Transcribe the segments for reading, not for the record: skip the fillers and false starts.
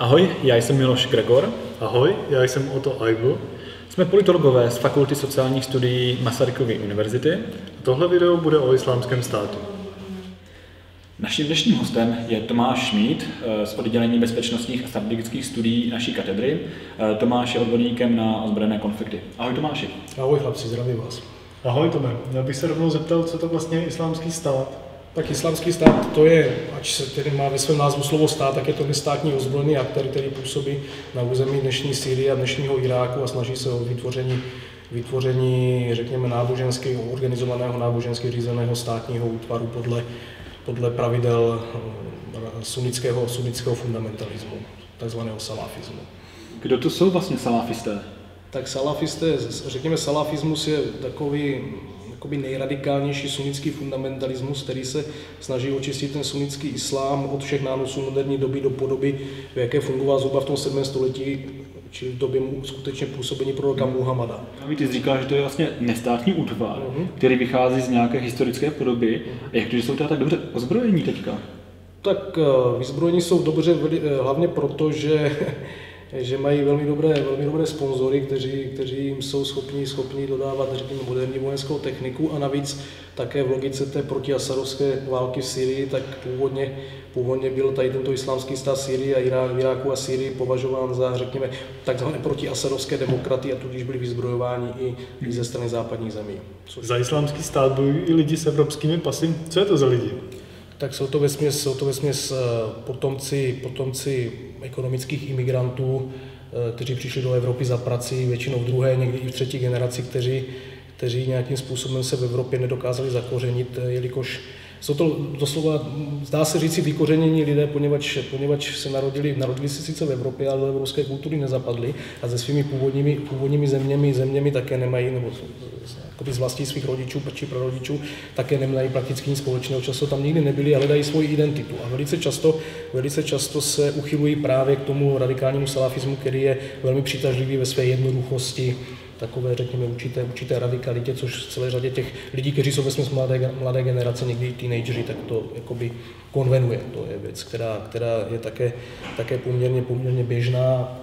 Ahoj, já jsem Miloš Gregor. Ahoj, já jsem Otto Eibl. Jsme politologové z Fakulty sociálních studií Masarykovy univerzity. Tohle video bude o Islámském státu. Naším dnešním hostem je Tomáš Šmíd z oddělení bezpečnostních a strategických studií naší katedry. Tomáš je odborníkem na ozbrojené konflikty. Ahoj Tomáši. Ahoj chlapci, zdravím vás. Ahoj Tome, já bych se rovnou zeptal, co to vlastně je Islámský stát? Tak Islámský stát to je, ač se tedy má ve svém názvu slovo stát, tak je to nestátní ozbrojený aktér, který působí na území dnešní Sýrie a dnešního Iráku a snaží se o vytvoření řekněme, organizovaného nábožensky řízeného státního útvaru podle pravidel sunnického fundamentalismu, takzvaného salafismu. Kdo to jsou vlastně salafisté? Tak salafisté, řekněme, salafismus je takový nejradikálnější sunnický fundamentalismus, který se snaží očistit ten sunnický islám od všech nánosů moderní doby do podoby, v jaké fungoval zhruba v tom 7. století, čili v době skutečně působení proroka Muhammada. Ty jsi říkal, že to je vlastně nestátní útvar, který vychází z nějaké historické podoby. Jak to, že jsou teda tak dobře ozbrojení teďka? Tak vyzbrojení jsou dobře hlavně proto, že mají velmi dobré sponzory, kteří jim jsou schopni dodávat, řekněme, moderní vojenskou techniku a navíc také v logice té protiasadovské války v Syrii, tak původně byl tady tento islámský stát Syrii a Iráku a Syrii považován za, řekněme, takzvané protiasadovské demokraty a tudíž byli vyzbrojováni i ze strany západních zemí. Za Islámský stát bojují i lidi s evropskými pasy. Co je to za lidi? Tak jsou to vesměs potomci ekonomických imigrantů, kteří přišli do Evropy za prací, většinou v druhé, někdy i v třetí generaci, kteří nějakým způsobem se v Evropě nedokázali zakořenit, jelikož jsou to doslova, zdá se říci, vykořenění lidé, poněvadž se narodili se sice v Evropě, ale do evropské kultury nezapadli a se svými původními zeměmi také nemají, nebo z vlastní svých rodičů či prarodičů také nemají prakticky nic společného, často tam nikdy nebyli a hledají svoji identitu. A velice často se uchylují právě k tomu radikálnímu salafismu, který je velmi přitažlivý ve své jednoduchosti, takové, řekněme, určité radikalitě, což v celé řadě těch lidí, kteří jsou vesměs mladé generace, někdy i teenageři, tak to jakoby konvenuje. To je věc, která je také poměrně běžná.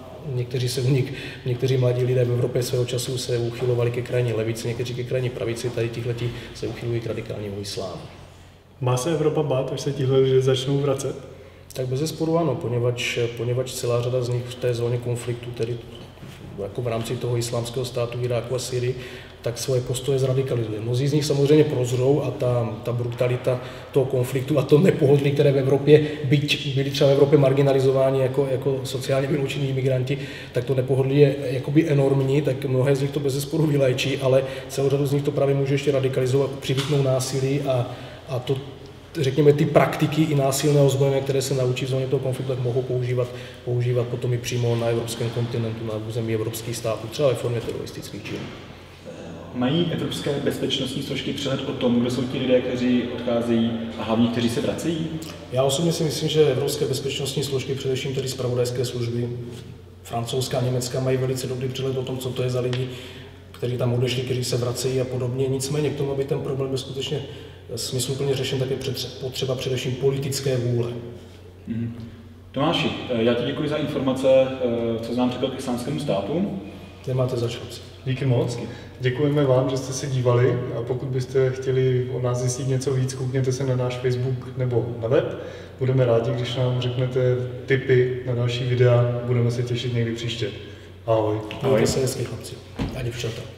Někteří mladí lidé v Evropě svého času se uchylovali ke krajní levici, někteří ke krajní pravici, tady tihleti se uchylují k radikálnímu islámu. Má se Evropa bát, až se tihle lidé začnou vracet? Tak bezesporu ano, poněvadž celá řada z nich v té zóně konfliktu, tedy jako v rámci toho islámského státu Iráku a Syrii, tak svoje postoje zradikalizuje. Mnozí z nich samozřejmě prozrou a ta brutalita toho konfliktu a to nepohodlí, které v Evropě, byť byli třeba v Evropě marginalizováni jako sociálně vyloučení imigranti, tak to nepohodlí je jakoby enormní, tak mnohé z nich to bezesporu vyléčí, ale celou řadu z nich to právě může ještě radikalizovat, přivyknout násilí a to, řekněme, ty praktiky i násilného zbrojení, které se naučí v zóně toho konfliktu, tak mohou používat potom i přímo na evropském kontinentu, na území evropských států, třeba ve formě teroristických činů. Mají evropské bezpečnostní složky přehled o tom, kdo jsou ti lidé, kteří odcházejí a hlavně kteří se vracejí? Já osobně si myslím, že evropské bezpečnostní složky, především tedy zpravodajské služby, francouzská a německá, mají velice dobrý přehled o tom, co to je za lidi, kteří tam odešli, kteří se vracejí a podobně. Nicméně k tomu, aby ten problém byl skutečně smysluplně řešen, tak je potřeba především politické vůle. Tomáši, já ti děkuji za informace, co jsi nám řekl k Islámskému státu. Nemáte zač, chlapci. Díky moc. Děkujeme vám, že jste se dívali a pokud byste chtěli o nás zjistit něco víc, koukněte se na náš Facebook nebo na web. Budeme rádi, když nám řeknete tipy na další videa. Budeme se těšit někdy příště. Ahoj. Ahoj se hezky, chlapci. A děvčata.